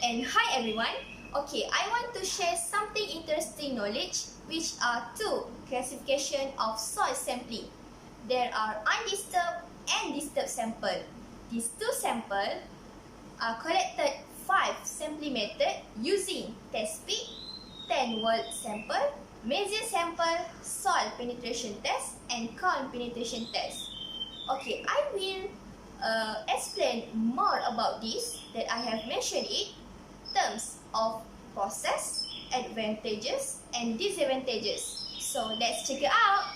And hi everyone. Okay, I want to share something interesting knowledge, which are two classification of soil sampling. There are undisturbed and disturbed sample. These two samples are collected 5 sampling method using test pit, 10-volt sample, measure sample, soil penetration test and count penetration test. Okay, I will explain more about this that I have mentioned it. Terms of process, advantages and disadvantages. So let's check it out.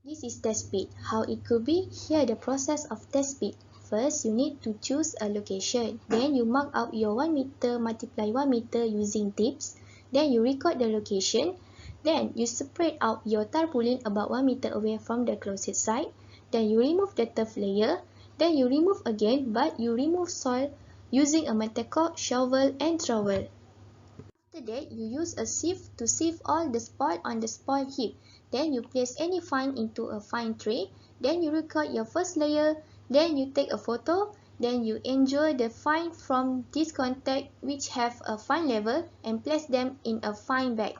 This is test pit. How it could be? Here the process of test pit. First, you need to choose a location. Then you mark out your 1 meter multiply 1 meter using tips. Then you record the location. Then you spread out your tarpaulin about 1 meter away from the closest side. Then you remove the turf layer. Then you remove again, but you remove soil using a matchcock, shovel and trowel. After that, you use a sieve to sieve all the spoil on the spoil heap. Then you place any fine into a fine tray. Then you record your first layer. Then you take a photo. Then you enjoy the fine from this contact which have a fine level and place them in a fine bag.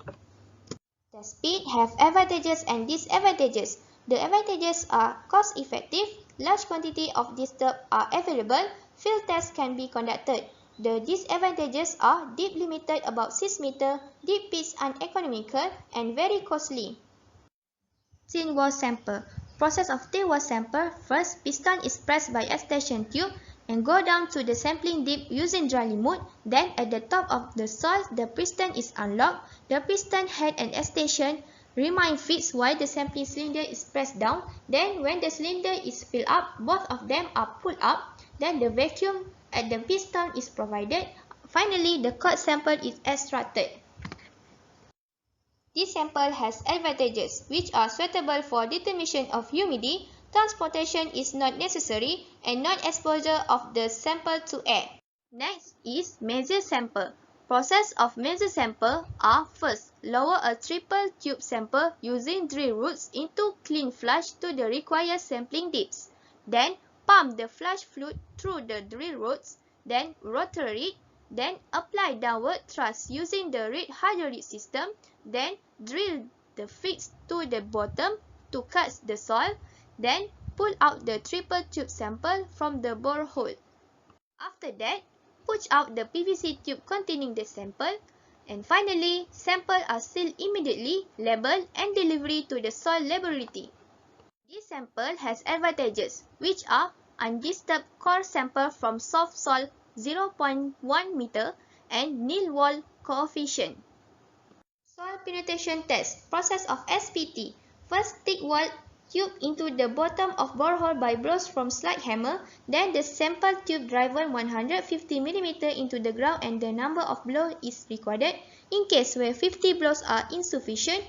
Test pit have advantages and disadvantages. The advantages are cost effective, large quantity of disturbed are available, field tests can be conducted. The disadvantages are deep limited about 6 meter, deep pits uneconomical and very costly. Thin wall sample. Process of thin wall sample. First, piston is pressed by extension tube and go down to the sampling dip using drying mode. Then at the top of the soil, the piston is unlocked. The piston head and extension remain fixed while the sampling cylinder is pressed down. Then when the cylinder is filled up, both of them are pulled up. Then the vacuum at the piston is provided. Finally, the cut sample is extracted. This sample has advantages which are suitable for determination of humidity, transportation is not necessary, and non-exposure of the sample to air. Next is measure sample. Process of measure sample are first, lower a triple tube sample using drill routes into clean flush to the required sampling dips. Then pump the flush fluid through the drill routes, then rotate it, then apply downward thrust using the reed hydraulic system, then drill the fix to the bottom to cut the soil, then pull out the triple tube sample from the borehole. After that, push out the PVC tube containing the sample, and finally, samples are sealed immediately, labeled and delivered to the soil laboratory. This sample has advantages, which are undisturbed core sample from soft soil 0.1 meter and nil wall coefficient. Soil penetration test. Process of SPT. First, stick wall tube into the bottom of borehole by blows from slide hammer. Then the sample tube driven 150 mm into the ground and the number of blows is recorded. In case where 50 blows are insufficient,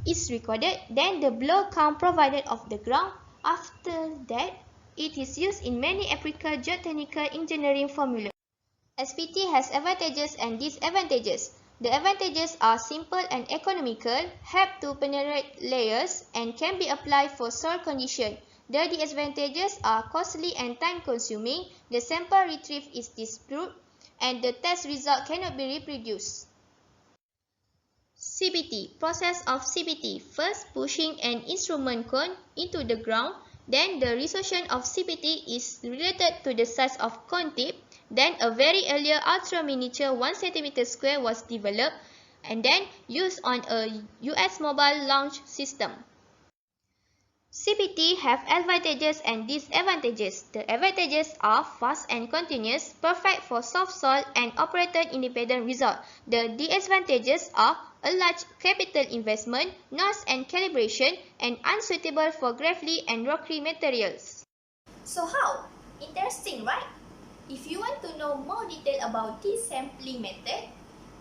is recorded. Then the blow count provided of the ground. After that, it is used in many applicable geotechnical engineering formulas. SPT has advantages and disadvantages. The advantages are simple and economical, help to penetrate layers, and can be applied for soil condition. The disadvantages are costly and time-consuming, the sample retrieved is disputed, and the test result cannot be reproduced. CBT. Process of CBT. First, pushing an instrument cone into the ground. Then, the resolution of CBT is related to the size of cone tip. Then, a very earlier ultra-miniature 1 cm² was developed and then used on a US mobile launch system. CBT have advantages and disadvantages. The advantages are fast and continuous, perfect for soft soil and operator independent result. The disadvantages are a large capital investment, noise and calibration, and unsuitable for gravelly and rocky materials. So how? Interesting, right? If you want to know more detail about this sampling method,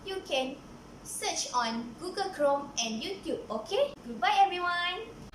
you can search on Google Chrome and YouTube, okay? Goodbye everyone!